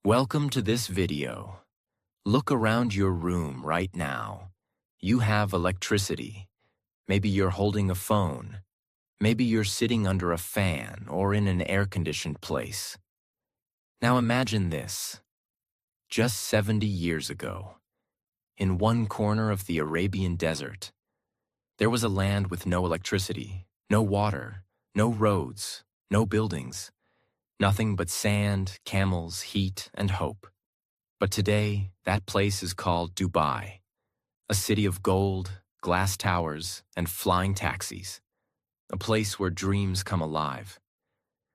Welcome to this video. Look around your room right now. You have electricity. Maybe you're holding a phone. Maybe you're sitting under a fan or in an air-conditioned place. Now imagine this. Just 70 years ago, in one corner of the Arabian desert, there was a land with no electricity, no water, no roads, no buildings. Nothing but sand, camels, heat, and hope. But today, that place is called Dubai, a city of gold, glass towers, and flying taxis. A place where dreams come alive,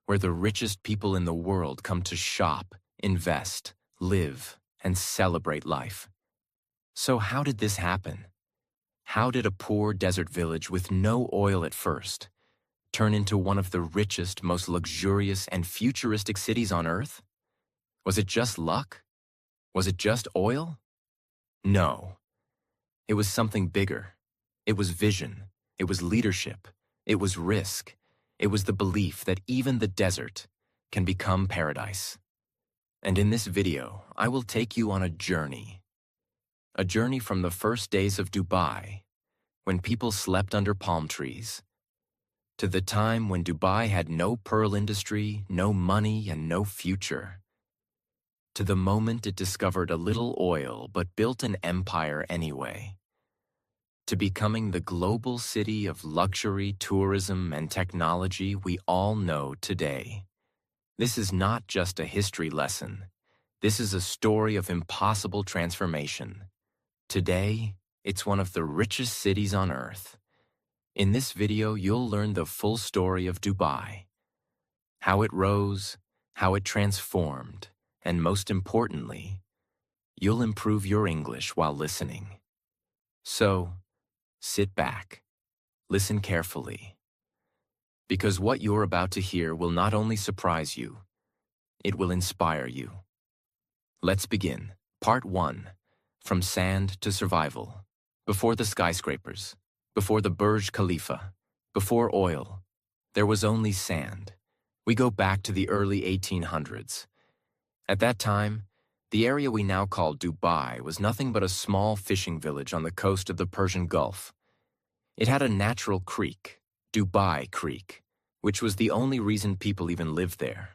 where the richest people in the world come to shop, invest, live, and celebrate life. So how did this happen? How did a poor desert village with no oil at first turn into one of the richest, most luxurious, and futuristic cities on Earth? Was it just luck? Was it just oil? No. It was something bigger. It was vision. It was leadership. It was risk. It was the belief that even the desert can become paradise. And in this video, I will take you on a journey. A journey from the first days of Dubai, when people slept under palm trees, to the time when Dubai had no pearl industry, no money, and no future. To the moment it discovered a little oil but built an empire anyway. To becoming the global city of luxury, tourism, and technology we all know today. This is not just a history lesson. This is a story of impossible transformation. Today, it's one of the richest cities on Earth. In this video, you'll learn the full story of Dubai, how it rose, how it transformed, and most importantly, you'll improve your English while listening. So, sit back, listen carefully, because what you're about to hear will not only surprise you, it will inspire you. Let's begin. Part 1, From Sand to Survival. Before the skyscrapers. Before the Burj Khalifa, before oil, there was only sand. We go back to the early 1800s. At that time, the area we now call Dubai was nothing but a small fishing village on the coast of the Persian Gulf. It had a natural creek, Dubai Creek, which was the only reason people even lived there.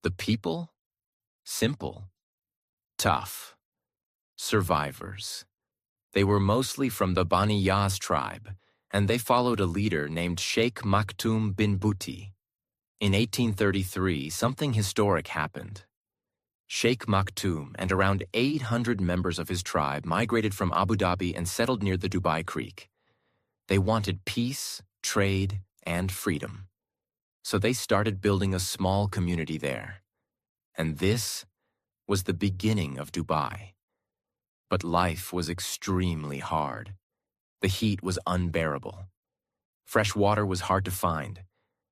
The people? Simple. Tough. Survivors. They were mostly from the Bani Yas tribe, and they followed a leader named Sheikh Maktoum bin Buti. In 1833, something historic happened. Sheikh Maktoum and around 800 members of his tribe migrated from Abu Dhabi and settled near the Dubai Creek. They wanted peace, trade, and freedom. So they started building a small community there. And this was the beginning of Dubai. But life was extremely hard. The heat was unbearable. Fresh water was hard to find.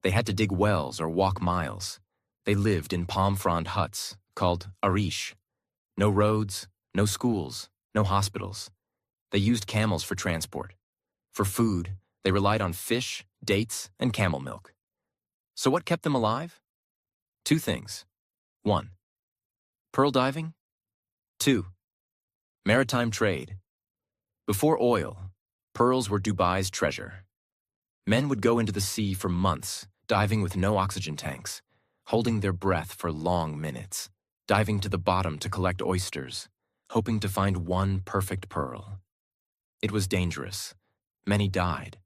They had to dig wells or walk miles. They lived in palm frond huts called arish. No roads, no schools, no hospitals. They used camels for transport. For food, they relied on fish, dates, and camel milk. So what kept them alive? 2 things. 1. Pearl diving. 2. Maritime trade. Before oil, pearls were Dubai's treasure. Men would go into the sea for months, diving with no oxygen tanks, holding their breath for long minutes, diving to the bottom to collect oysters, hoping to find one perfect pearl. It was dangerous. Many died.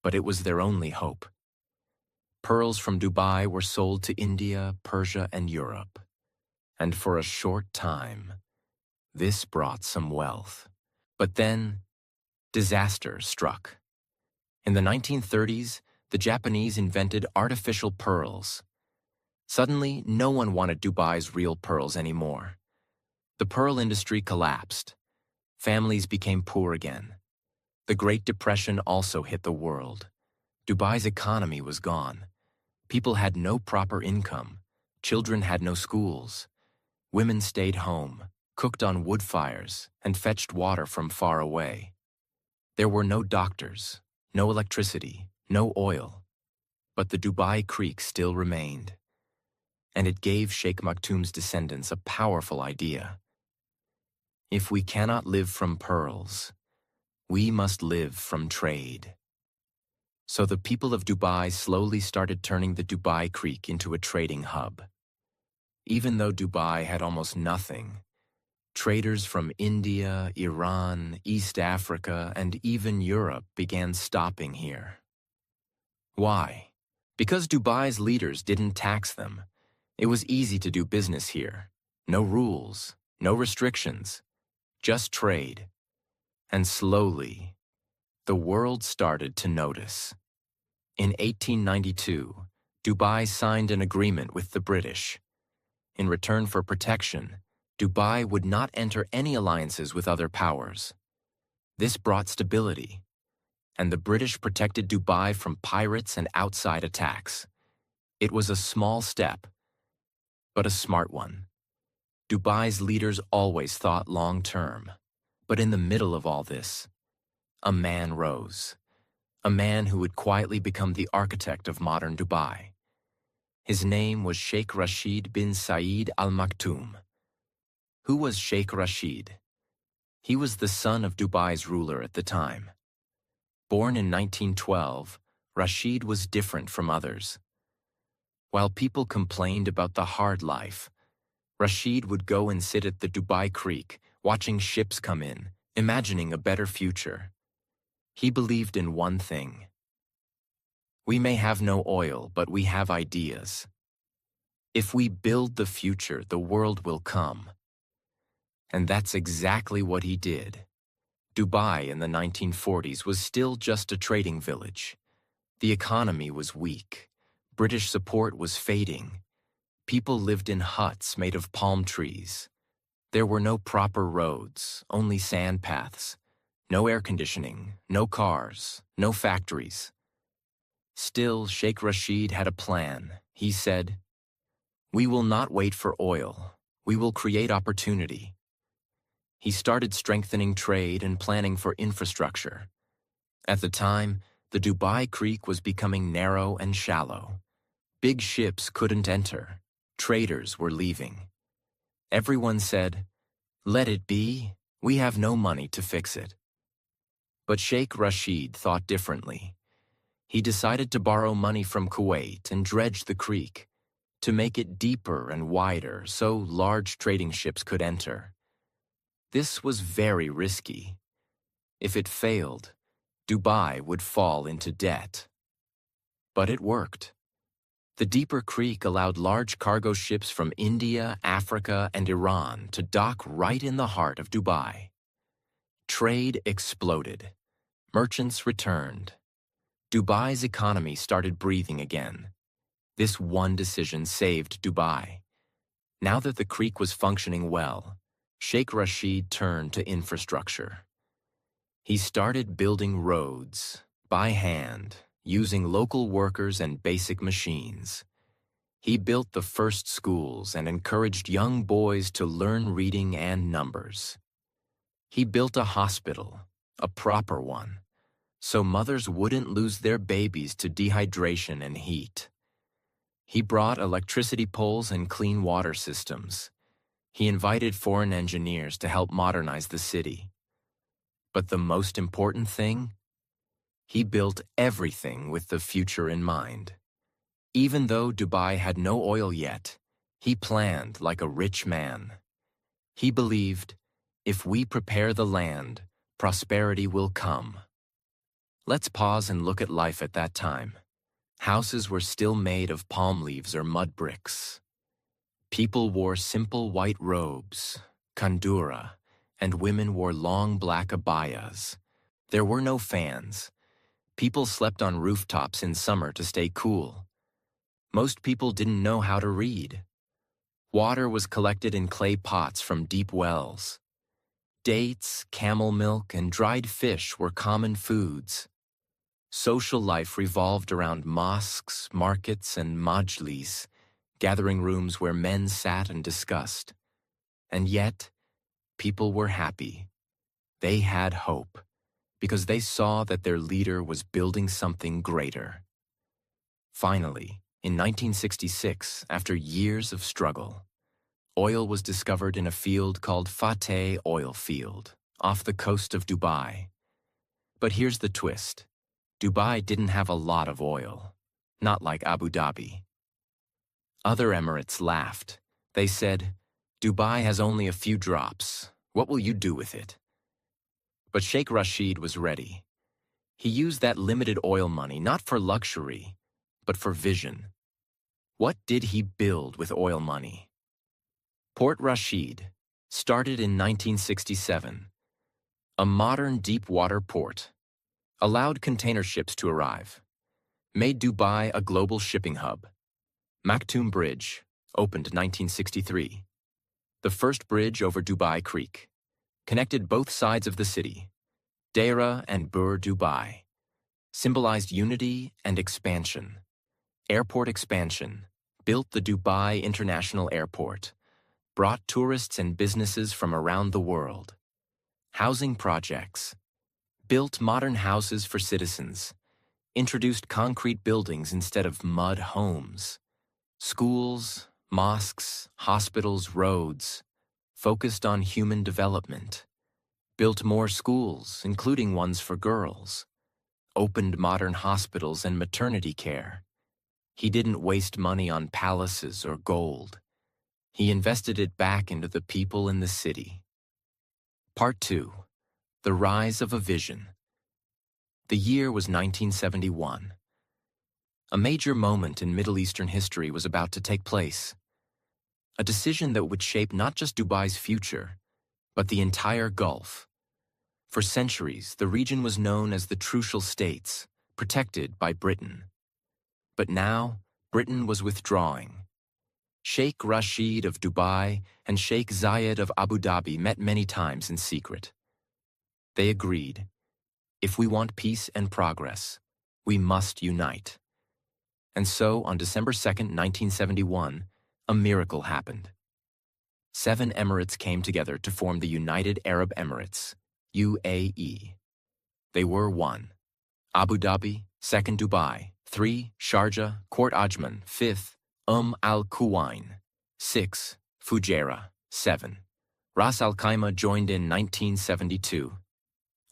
But it was their only hope. Pearls from Dubai were sold to India, Persia, and Europe. And for a short time, this brought some wealth. But then, disaster struck. In the 1930s, the Japanese invented artificial pearls. Suddenly, no one wanted Dubai's real pearls anymore. The pearl industry collapsed. Families became poor again. The Great Depression also hit the world. Dubai's economy was gone. People had no proper income. Children had no schools. Women stayed home, cooked on wood fires, and fetched water from far away. There were no doctors, no electricity, no oil. But the Dubai Creek still remained. and it gave Sheikh Maktoum's descendants a powerful idea. If we cannot live from pearls, we must live from trade. So the people of Dubai slowly started turning the Dubai Creek into a trading hub. Even though Dubai had almost nothing, traders from India, Iran, East Africa, and even Europe began stopping here. Why? Because Dubai's leaders didn't tax them. It was easy to do business here. No rules, no restrictions, just trade. And slowly, the world started to notice. In 1892, Dubai signed an agreement with the British. In return for protection, Dubai would not enter any alliances with other powers. This brought stability, and the British protected Dubai from pirates and outside attacks. It was a small step, but a smart one. Dubai's leaders always thought long-term. But in the middle of all this, a man rose. A man who would quietly become the architect of modern Dubai. His name was Sheikh Rashid bin Saeed Al Maktoum. Who was Sheikh Rashid? He was the son of Dubai's ruler at the time. Born in 1912, Rashid was different from others. While people complained about the hard life, Rashid would go and sit at the Dubai Creek, watching ships come in, imagining a better future. He believed in one thing. We may have no oil, but we have ideas. If we build the future, the world will come. And that's exactly what he did. Dubai in the 1940s was still just a trading village. The economy was weak. British support was fading. People lived in huts made of palm trees. There were no proper roads, only sand paths. No air conditioning, no cars, no factories. Still, Sheikh Rashid had a plan. He said, "We will not wait for oil. We will create opportunity." He started strengthening trade and planning for infrastructure. At the time, the Dubai Creek was becoming narrow and shallow. Big ships couldn't enter. Traders were leaving. Everyone said, "Let it be. We have no money to fix it." But Sheikh Rashid thought differently. He decided to borrow money from Kuwait and dredge the creek, to make it deeper and wider so large trading ships could enter. This was very risky. If it failed, Dubai would fall into debt. But it worked. The deeper creek allowed large cargo ships from India, Africa, and Iran to dock right in the heart of Dubai. Trade exploded. Merchants returned. Dubai's economy started breathing again. This one decision saved Dubai. Now that the creek was functioning well, Sheikh Rashid turned to infrastructure. He started building roads by hand, using local workers and basic machines. He built the first schools and encouraged young boys to learn reading and numbers. He built a hospital, a proper one, so mothers wouldn't lose their babies to dehydration and heat. He brought electricity poles and clean water systems. He invited foreign engineers to help modernize the city. But the most important thing? He built everything with the future in mind. Even though Dubai had no oil yet, he planned like a rich man. He believed, if we prepare the land, prosperity will come. Let's pause and look at life at that time. Houses were still made of palm leaves or mud bricks. People wore simple white robes, kandura, and women wore long black abayas. There were no fans. People slept on rooftops in summer to stay cool. Most people didn't know how to read. Water was collected in clay pots from deep wells. Dates, camel milk, and dried fish were common foods. Social life revolved around mosques, markets, and majlis, gathering rooms where men sat and discussed. And yet, people were happy. They had hope, because they saw that their leader was building something greater. Finally, In 1966, after years of struggle, oil was discovered in a field called Fateh Oil Field, off the coast of Dubai. But here's the twist. Dubai didn't have a lot of oil, not like Abu Dhabi. Other emirates laughed. They said, "Dubai has only a few drops. What will you do with it?" But Sheikh Rashid was ready. He used that limited oil money not for luxury, but for vision. What did he build with oil money? Port Rashid, started in 1967, a modern deep-water port, allowed container ships to arrive, made Dubai a global shipping hub. Maktoum Bridge, opened 1963, the first bridge over Dubai Creek, connected both sides of the city. Deira and Bur Dubai, symbolized unity and expansion. Airport expansion, built the Dubai International Airport, brought tourists and businesses from around the world. Housing projects, built modern houses for citizens, introduced concrete buildings instead of mud homes. Schools, mosques, hospitals, roads, focused on human development. Built more schools, including ones for girls. Opened modern hospitals and maternity care. He didn't waste money on palaces or gold. He invested it back into the people in the city. Part 2. The Rise of a Vision. The year was 1971. A major moment in Middle Eastern history was about to take place. A decision that would shape not just Dubai's future, but the entire Gulf. For centuries, the region was known as the Trucial States, protected by Britain. But now, Britain was withdrawing. Sheikh Rashid of Dubai and Sheikh Zayed of Abu Dhabi met many times in secret. They agreed, if we want peace and progress, we must unite. And so, on December 2nd, 1971, a miracle happened. 7 emirates came together to form the United Arab Emirates, UAE. They were 1. Abu Dhabi, 2nd Dubai, 3. Sharjah, Port Ajman, 5th, Al Quwain, 6. Fujairah, 7. Ras Al Khaimah joined in 1972.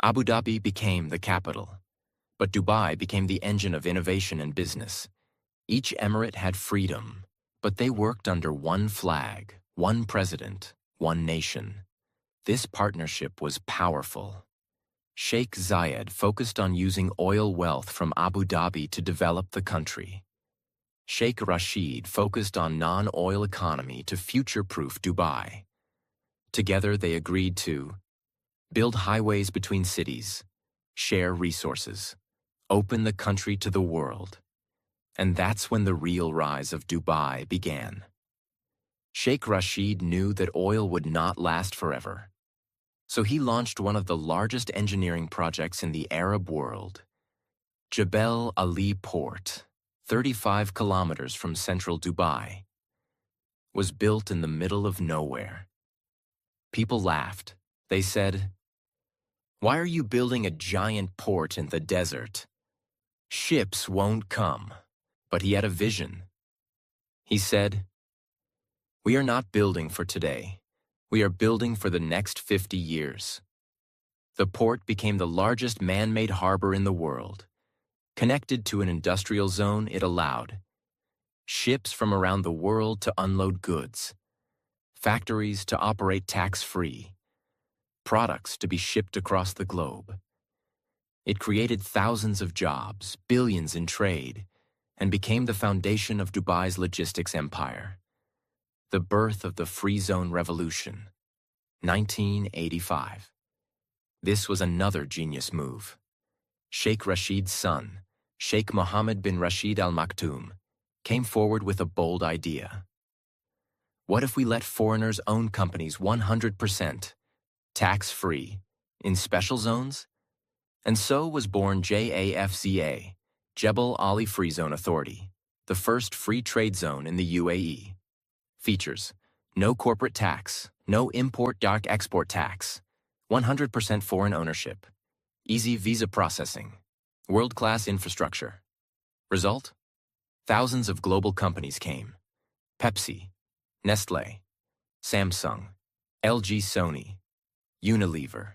Abu Dhabi became the capital, but Dubai became the engine of innovation and business. Each emirate had freedom, but they worked under one flag, one president, one nation. This partnership was powerful. Sheikh Zayed focused on using oil wealth from Abu Dhabi to develop the country. Sheikh Rashid focused on non-oil economy to future-proof Dubai. Together they agreed to build highways between cities, share resources, open the country to the world. And that's when the real rise of Dubai began. Sheikh Rashid knew that oil would not last forever. So he launched one of the largest engineering projects in the Arab world. Jebel Ali Port, 35 kilometers from central Dubai, was built in the middle of nowhere. People laughed. They said, "Why are you building a giant port in the desert? Ships won't come." But he had a vision. He said, "We are not building for today. We are building for the next 50 years. The port became the largest man-made harbor in the world. Connected to an industrial zone, it allowed ships from around the world to unload goods, factories to operate tax-free, products to be shipped across the globe. It created thousands of jobs, billions in trade, and became the foundation of Dubai's logistics empire. The birth of the Free Zone Revolution, 1985. This was another genius move. Sheikh Rashid's son, Sheikh Mohammed bin Rashid Al Maktoum, came forward with a bold idea. What if we let foreigners own companies 100%, tax-free, in special zones? And so was born JAFZA, Jebel Ali Free Zone Authority, the first free trade zone in the UAE. Features: no corporate tax, no import-export tax, 100% foreign ownership, easy visa processing, world-class infrastructure. Result? Thousands of global companies came: Pepsi, Nestle, Samsung, LG, Sony, Unilever.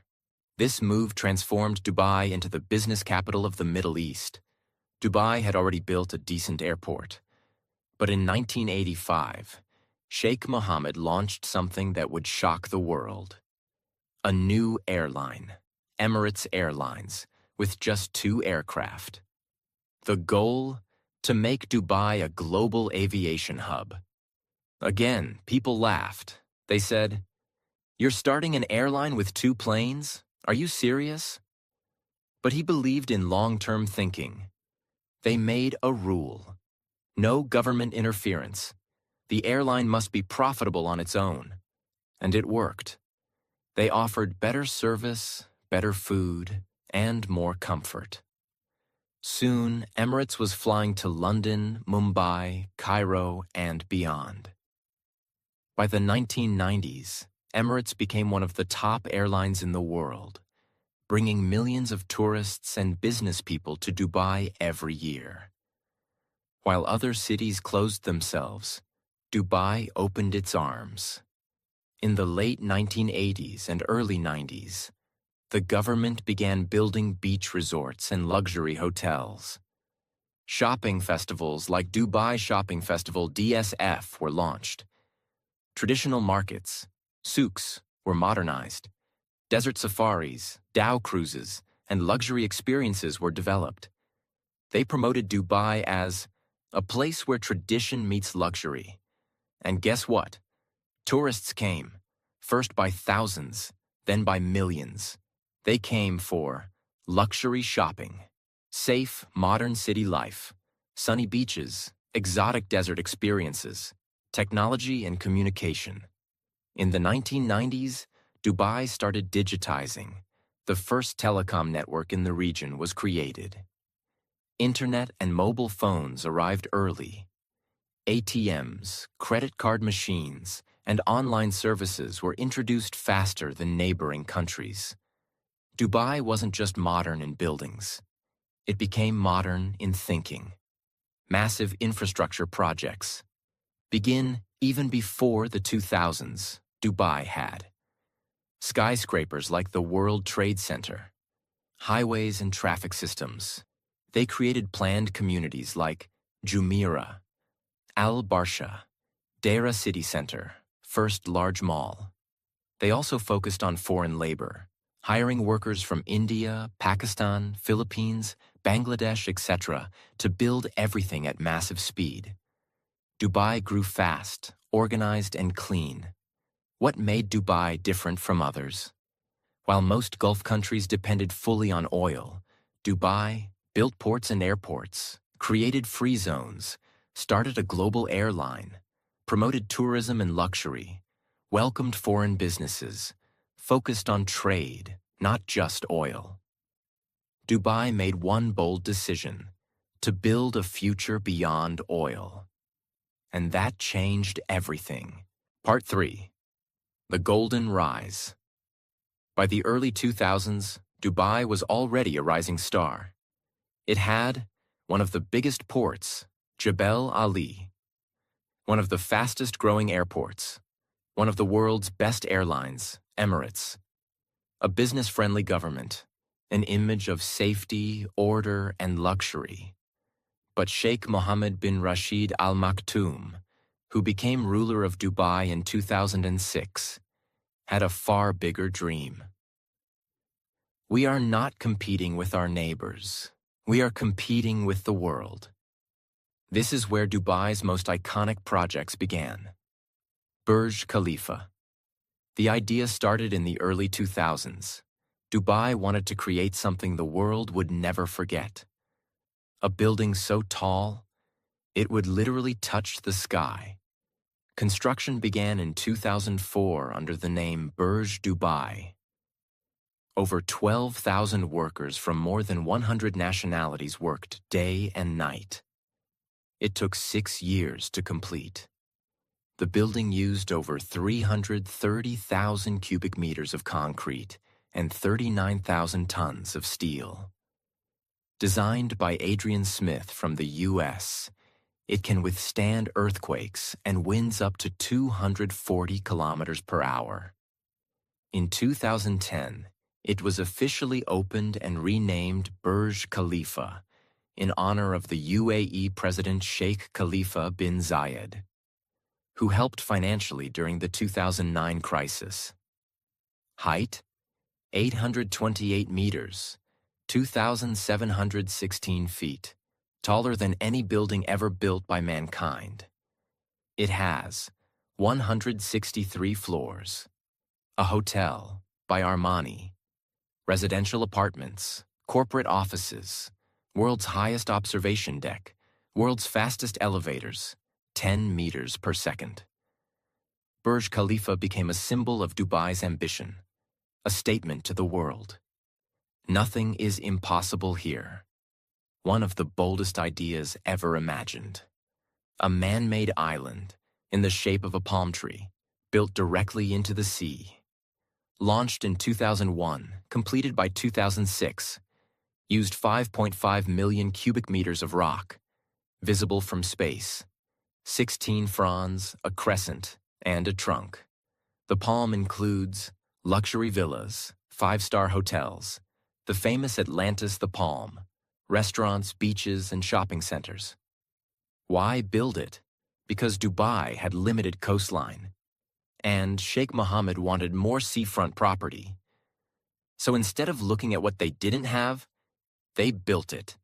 This move transformed Dubai into the business capital of the Middle East. Dubai had already built a decent airport. But in 1985, Sheikh Mohammed launched something that would shock the world. A new airline, Emirates Airlines, with just 2 aircraft. The goal? To make Dubai a global aviation hub. Again, people laughed. They said, "You're starting an airline with 2 planes? Are you serious?" But he believed in long-term thinking. They made a rule. No government interference. The airline must be profitable on its own. And it worked. They offered better service, better food, and more comfort. Soon, Emirates was flying to London, Mumbai, Cairo, and beyond. By the 1990s, Emirates became one of the top airlines in the world, bringing millions of tourists and business people to Dubai every year. While other cities closed themselves, Dubai opened its arms. In the late 1980s and early 90s, the government began building beach resorts and luxury hotels. Shopping festivals like Dubai Shopping Festival DSF were launched. Traditional markets, souks, were modernized. Desert safaris, dhow cruises, and luxury experiences were developed. They promoted Dubai as a place where tradition meets luxury. And guess what? Tourists came, first by thousands, then by millions. They came for luxury shopping, safe, modern city life, sunny beaches, exotic desert experiences, technology and communication. In the 1990s, Dubai started digitizing. The first telecom network in the region was created. Internet and mobile phones arrived early. ATMs, credit card machines, and online services were introduced faster than neighboring countries. Dubai wasn't just modern in buildings. It became modern in thinking. Massive infrastructure projects begin even before the 2000s. Dubai had skyscrapers like the World Trade Center, highways and traffic systems. They created planned communities like Jumeirah, Al Barsha, Deira City Center, first large mall. They also focused on foreign labor, hiring workers from India, Pakistan, Philippines, Bangladesh, etc., to build everything at massive speed. Dubai grew fast, organized, and clean. What made Dubai different from others? While most Gulf countries depended fully on oil, Dubai built ports and airports, created free zones, started a global airline, promoted tourism and luxury, welcomed foreign businesses, focused on trade, not just oil. Dubai made one bold decision: to build a future beyond oil. And that changed everything. Part 3. The Golden Rise. By the early 2000s, Dubai was already a rising star. It had one of the biggest ports, Jebel Ali, one of the fastest-growing airports, one of the world's best airlines, Emirates, a business-friendly government, an image of safety, order, and luxury. But Sheikh Mohammed bin Rashid Al Maktoum, who became ruler of Dubai in 2006, had a far bigger dream. We are not competing with our neighbors. We are competing with the world. This is where Dubai's most iconic projects began. Burj Khalifa. The idea started in the early 2000s. Dubai wanted to create something the world would never forget. A building so tall, it would literally touch the sky. Construction began in 2004 under the name Burj Dubai. Over 12,000 workers from more than 100 nationalities worked day and night. It took 6 years to complete. The building used over 330,000 cubic meters of concrete and 39,000 tons of steel. Designed by Adrian Smith from the U.S., It can withstand earthquakes and winds up to 240 kilometers per hour. In 2010, it was officially opened and renamed Burj Khalifa in honor of the UAE President Sheikh Khalifa bin Zayed, who helped financially during the 2009 crisis. Height: 828 meters, 2,716 feet, taller than any building ever built by mankind. It has 163 floors, a hotel by Armani, residential apartments, corporate offices, world's highest observation deck, world's fastest elevators, 10 meters per second. Burj Khalifa became a symbol of Dubai's ambition, a statement to the world. Nothing is impossible here. One of the boldest ideas ever imagined. A man-made island in the shape of a palm tree, built directly into the sea. Launched in 2001, completed by 2006, used 5.5 million cubic meters of rock, visible from space, 16 fronds, a crescent, and a trunk. The palm includes luxury villas, 5-star hotels, the famous Atlantis the Palm, restaurants, beaches, and shopping centers. Why build it? Because Dubai had limited coastline, and Sheikh Mohammed wanted more seafront property. So instead of looking at what they didn't have, they built it.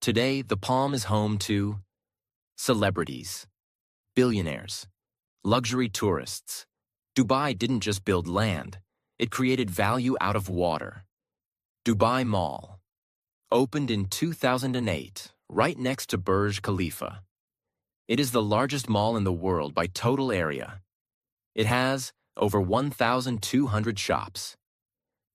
Today, the Palm is home to celebrities, billionaires, luxury tourists. Dubai didn't just build land, it created value out of water. Dubai Mall, opened in 2008, right next to Burj Khalifa. It is the largest mall in the world by total area. It has over 1,200 shops,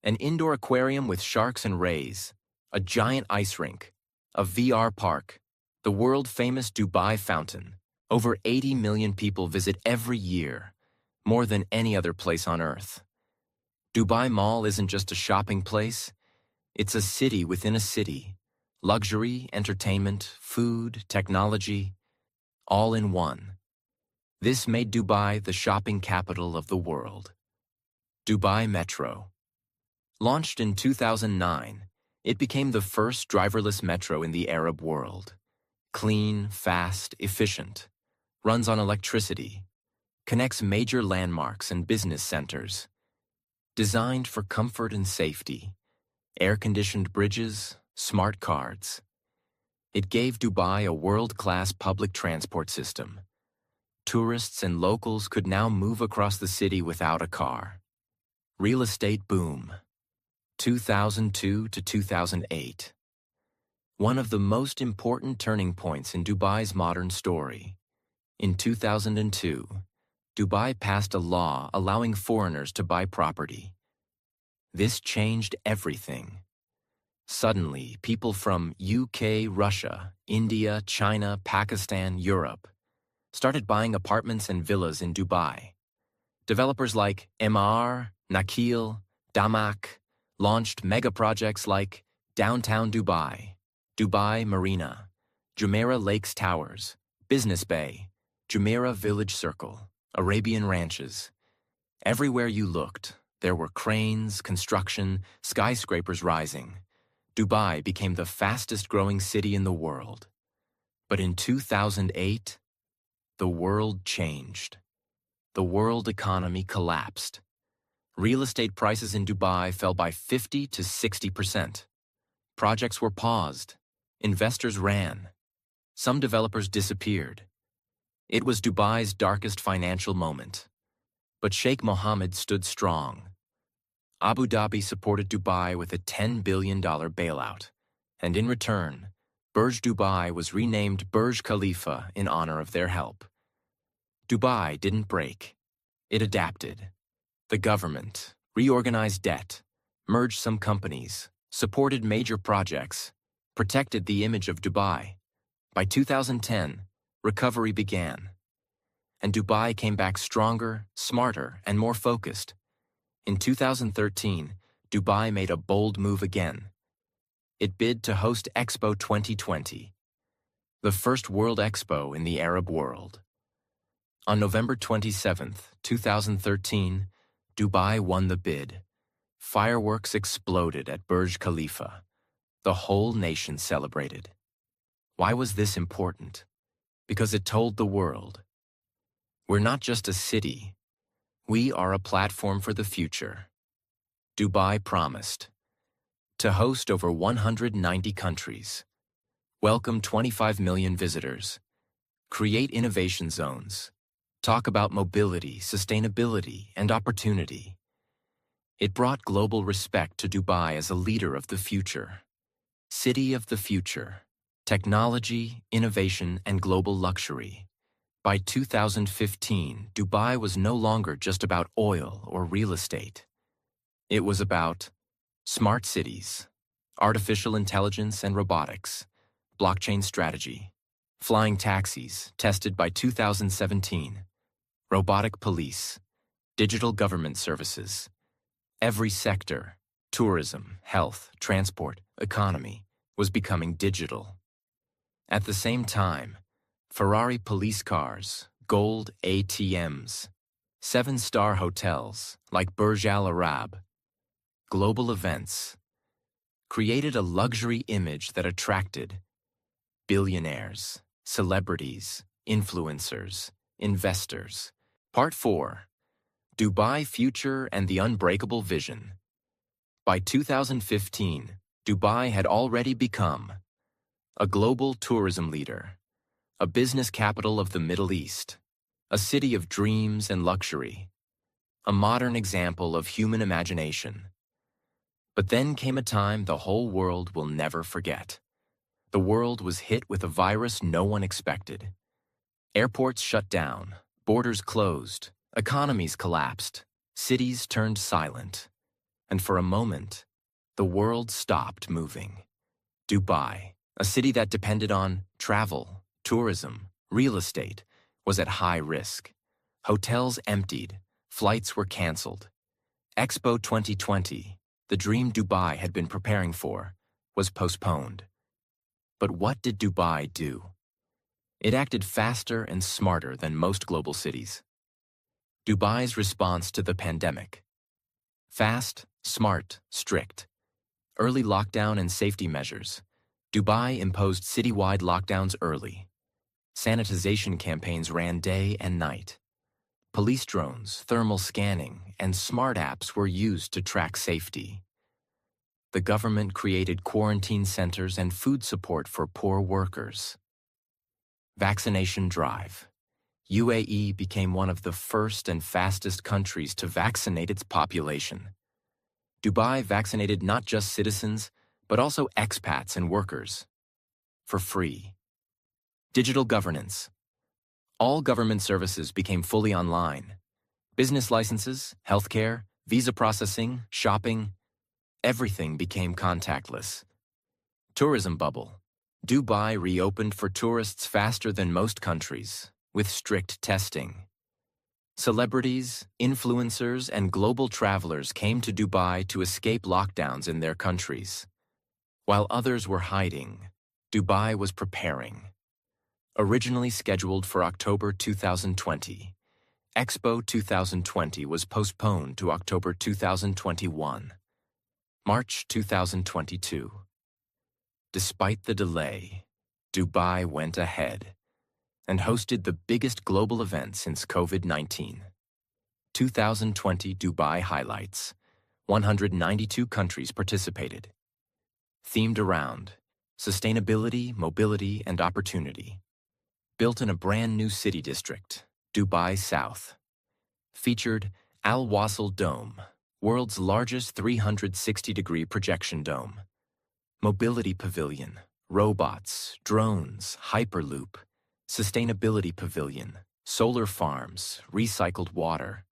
an indoor aquarium with sharks and rays, a giant ice rink, a VR park, the world-famous Dubai Fountain. Over 80 million people visit every year, more than any other place on Earth. Dubai Mall isn't just a shopping place, it's a city within a city. Luxury, entertainment, food, technology, all in one. This made Dubai the shopping capital of the world. Dubai Metro. Launched in 2009, it became the first driverless metro in the Arab world. Clean, fast, efficient. Runs on electricity. Connects major landmarks and business centers. Designed for comfort and safety. Air-conditioned bridges, smart cards. It gave Dubai a world-class public transport system. Tourists and locals could now move across the city without a car. Real estate boom. 2002 to 2008. One of the most important turning points in Dubai's modern story. In 2002, Dubai passed a law allowing foreigners to buy property. This changed everything. Suddenly, people from UK, Russia, India, China, Pakistan, Europe started buying apartments and villas in Dubai. Developers like Emaar, Nakheel, Damak launched mega projects like Downtown Dubai, Dubai Marina, Jumeirah Lakes Towers, Business Bay, Jumeirah Village Circle, Arabian Ranches. Everywhere you looked, there were cranes, construction, skyscrapers rising. Dubai became the fastest-growing city in the world. But in 2008, the world changed. The world economy collapsed. Real estate prices in Dubai fell by 50 to 60%. Projects were paused. Investors ran. Some developers disappeared. It was Dubai's darkest financial moment. But Sheikh Mohammed stood strong. Abu Dhabi supported Dubai with a $10 billion bailout, and in return, Burj Dubai was renamed Burj Khalifa in honor of their help. Dubai didn't break. It adapted. The government reorganized debt, merged some companies, supported major projects, protected the image of Dubai. By 2010, recovery began, and Dubai came back stronger, smarter, and more focused. In 2013, Dubai made a bold move again. It bid to host Expo 2020. the first World Expo in the Arab world. On November 27, 2013, Dubai won the bid. Fireworks exploded at Burj Khalifa. The whole nation celebrated. Why was this important? Because it told the world, we're not just a city, we are a platform for the future. Dubai promised to host over 190 countries, welcome 25 million visitors, create innovation zones, talk about mobility, sustainability, and opportunity. It brought global respect to Dubai as a leader of the future. City of the future, technology, innovation, and global luxury. By 2015, Dubai was no longer just about oil or real estate. It was about smart cities, artificial intelligence and robotics, blockchain strategy, flying taxis tested by 2017, robotic police, digital government services. Every sector, tourism, health, transport, economy, was becoming digital. At the same time, Ferrari police cars, gold ATMs, 7-star hotels like Burj Al Arab, global events, created a luxury image that attracted billionaires, celebrities, influencers, investors. Part 4. Dubai Future and the Unbreakable Vision. By 2015, Dubai had already become a global tourism leader, a business capital of the Middle East, a city of dreams and luxury, a modern example of human imagination. But then came a time the whole world will never forget. The world was hit with a virus no one expected. Airports shut down, borders closed, economies collapsed, cities turned silent. And for a moment, the world stopped moving. Dubai, a city that depended on travel, tourism, real estate, was at high risk. Hotels emptied, flights were canceled. Expo 2020, the dream Dubai had been preparing for, was postponed. But what did Dubai do? It acted faster and smarter than most global cities. Dubai's response to the pandemic. Fast, smart, strict. Early lockdown and safety measures. Dubai imposed citywide lockdowns early. Sanitization campaigns ran day and night. Police drones, thermal scanning, and smart apps were used to track safety. The government created quarantine centers and food support for poor workers. Vaccination drive. UAE became one of the first and fastest countries to vaccinate its population. Dubai vaccinated not just citizens, but also expats and workers. For free. Digital governance. All government services became fully online. Business licenses, healthcare, visa processing, shopping, everything became contactless. Tourism bubble. Dubai reopened for tourists faster than most countries, with strict testing. Celebrities, influencers, and global travelers came to Dubai to escape lockdowns in their countries. While others were hiding, Dubai was preparing. Originally scheduled for October 2020, Expo 2020 was postponed to October 2021. March 2022. Despite the delay, Dubai went ahead and hosted the biggest global event since COVID-19. 2020 Dubai highlights. 192 countries participated. Themed around sustainability, mobility, and opportunity. Built in a brand new city district, Dubai South. Featured Al Wasl Dome, world's largest 360-degree projection dome. Mobility Pavilion, robots, drones, Hyperloop, Sustainability Pavilion, solar farms, recycled water,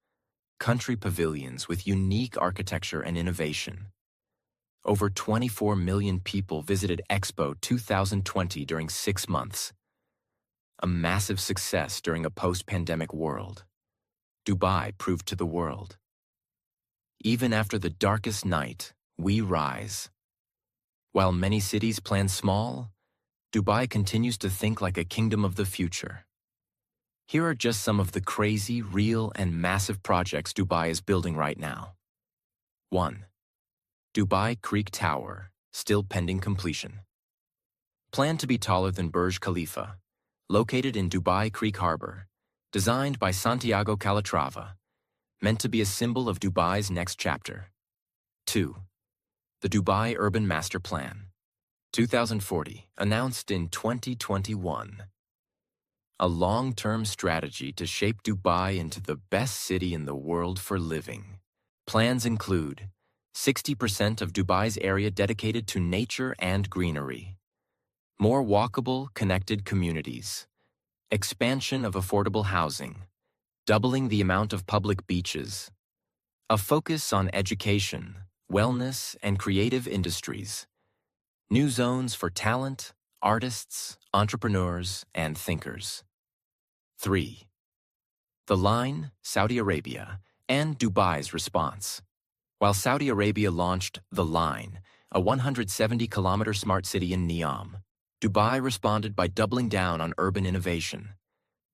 country pavilions with unique architecture and innovation. Over 24 million people visited Expo 2020 during 6 months. A massive success during a post-pandemic world. Dubai proved to the world. Even after the darkest night, we rise. While many cities plan small, Dubai continues to think like a kingdom of the future. Here are just some of the crazy, real, and massive projects Dubai is building right now. 1. Dubai Creek Tower, still pending completion. Planned to be taller than Burj Khalifa, located in Dubai Creek Harbor, designed by Santiago Calatrava, meant to be a symbol of Dubai's next chapter. 2. The Dubai Urban Master Plan, 2040, announced in 2021. A long-term strategy to shape Dubai into the best city in the world for living. Plans include 60% of Dubai's area dedicated to nature and greenery, more walkable, connected communities, expansion of affordable housing, doubling the amount of public beaches, a focus on education, wellness, and creative industries, new zones for talent, artists, entrepreneurs, and thinkers. 3. The Line, Saudi Arabia, and Dubai's response. While Saudi Arabia launched The Line, a 170-kilometer smart city in Neom, Dubai responded by doubling down on urban innovation.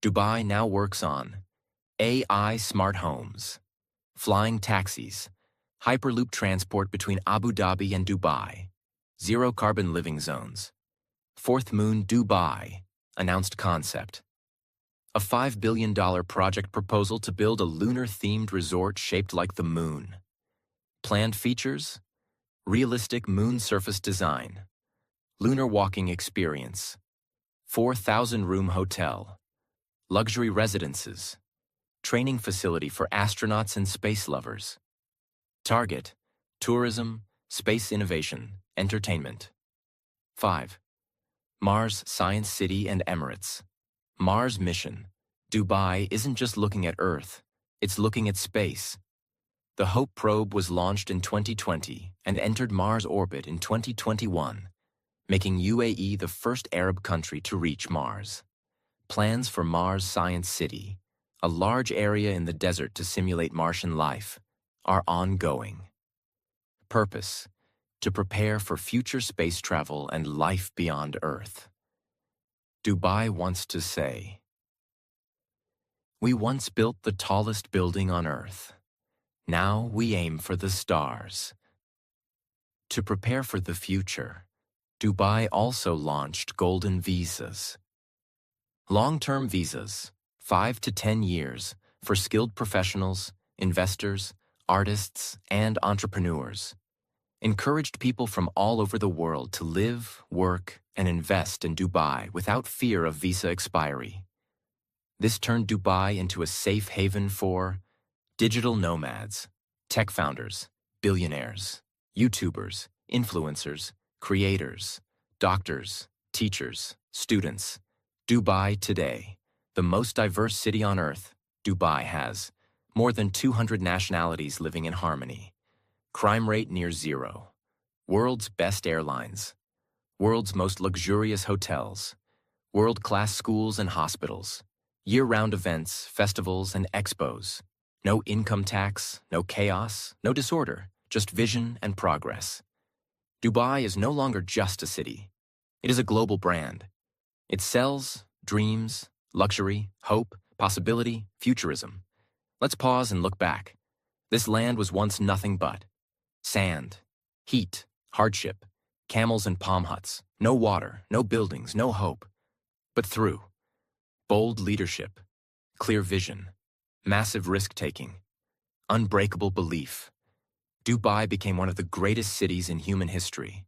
Dubai now works on AI smart homes, flying taxis, Hyperloop transport between Abu Dhabi and Dubai, zero-carbon living zones, Fourth Moon Dubai, announced concept, a $5 billion project proposal to build a lunar-themed resort shaped like the moon. Planned features: realistic moon surface design, lunar walking experience, 4,000-room hotel, luxury residences, training facility for astronauts and space lovers. Target: tourism, space innovation, entertainment. 5. Mars Science City and Emirates. Mars mission. Dubai isn't just looking at Earth, it's looking at space. The Hope probe was launched in 2020 and entered Mars orbit in 2021, making UAE the first Arab country to reach Mars. Plans for Mars Science City, a large area in the desert to simulate Martian life, are ongoing. Purpose: to prepare for future space travel and life beyond Earth. Dubai wants to say, "We once built the tallest building on Earth. Now we aim for the stars." To prepare for the future, Dubai also launched golden visas. Long-term visas, 5 to 10 years, for skilled professionals, investors, artists, and entrepreneurs, encouraged people from all over the world to live, work, and invest in Dubai without fear of visa expiry. This turned Dubai into a safe haven for digital nomads, tech founders, billionaires, YouTubers, influencers, creators, doctors, teachers, students. Dubai today, the most diverse city on Earth. Dubai has more than 200 nationalities living in harmony. Crime rate near zero. World's best airlines. World's most luxurious hotels. World-class schools and hospitals. Year-round events, festivals, and expos. No income tax, no chaos, no disorder, just vision and progress. Dubai is no longer just a city. It is a global brand. It sells dreams, luxury, hope, possibility, futurism. Let's pause and look back. This land was once nothing but sand, heat, hardship, camels and palm huts, no water, no buildings, no hope. But through bold leadership, clear vision, massive risk-taking, unbreakable belief, Dubai became one of the greatest cities in human history.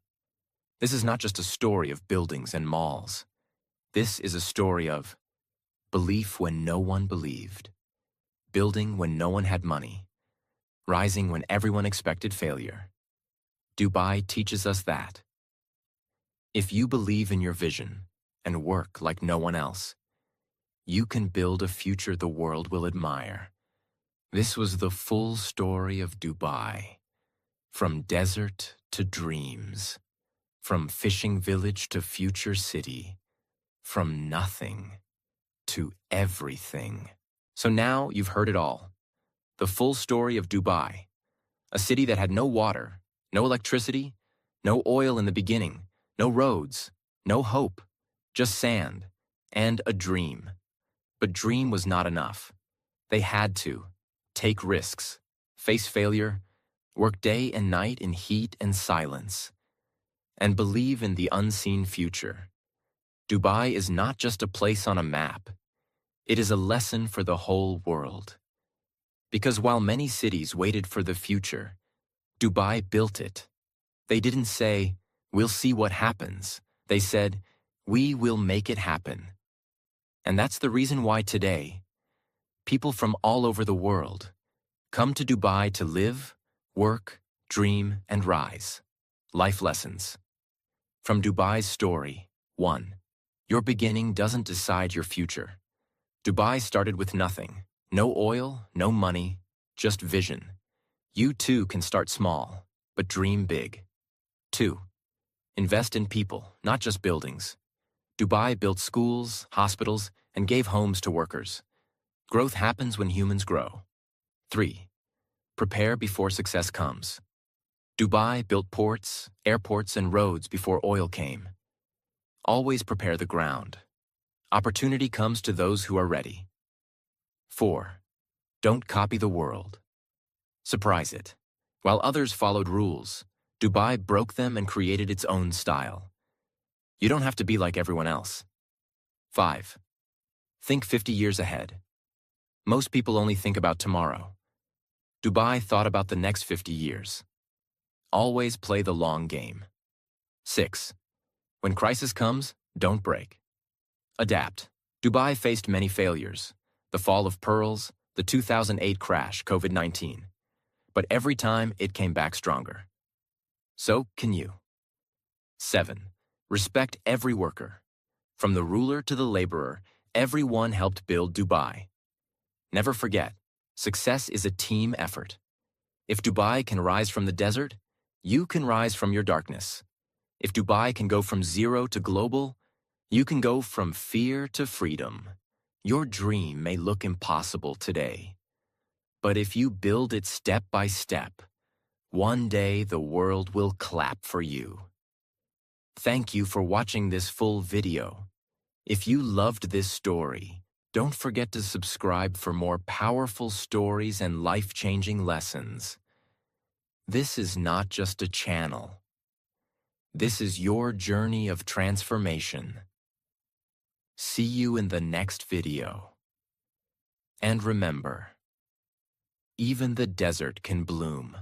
This is not just a story of buildings and malls. This is a story of belief when no one believed, building when no one had money, rising when everyone expected failure. Dubai teaches us that if you believe in your vision and work like no one else, you can build a future the world will admire. This was the full story of Dubai. From desert to dreams, from fishing village to future city, from nothing to everything. So now you've heard it all. The full story of Dubai, a city that had no water, no electricity, no oil in the beginning, no roads, no hope, just sand and a dream. But dream was not enough. They had to take risks, face failure, work day and night in heat and silence, and believe in the unseen future. Dubai is not just a place on a map. It is a lesson for the whole world. Because while many cities waited for the future, Dubai built it. They didn't say, "We'll see what happens." They said, "We will make it happen." And that's the reason why today, people from all over the world come to Dubai to live, work, dream, and rise. Life lessons. From Dubai's story, 1. Your beginning doesn't decide your future. Dubai started with nothing. No oil, no money, just vision. You too can start small, but dream big. 2. Invest in people, not just buildings. Dubai built schools, hospitals, and gave homes to workers. Growth happens when humans grow. 3. Prepare before success comes. Dubai built ports, airports, and roads before oil came. Always prepare the ground. Opportunity comes to those who are ready. 4. Don't copy the world. Surprise it. While others followed rules, Dubai broke them and created its own style. You don't have to be like everyone else. 5. Think 50 years ahead. Most people only think about tomorrow. Dubai thought about the next 50 years. Always play the long game. 6. When crisis comes, don't break. Adapt. Dubai faced many failures. The fall of pearls, the 2008 crash, COVID-19. But every time, it came back stronger. So can you. 7. Respect every worker. From the ruler to the laborer, everyone helped build Dubai. Never forget, success is a team effort. If Dubai can rise from the desert, you can rise from your darkness. If Dubai can go from zero to global, you can go from fear to freedom. Your dream may look impossible today, but if you build it step by step, one day the world will clap for you. Thank you for watching this full video. If you loved this story, don't forget to subscribe for more powerful stories and life-changing lessons. This is not just a channel. This is your journey of transformation. See you in the next video. And remember, even the desert can bloom.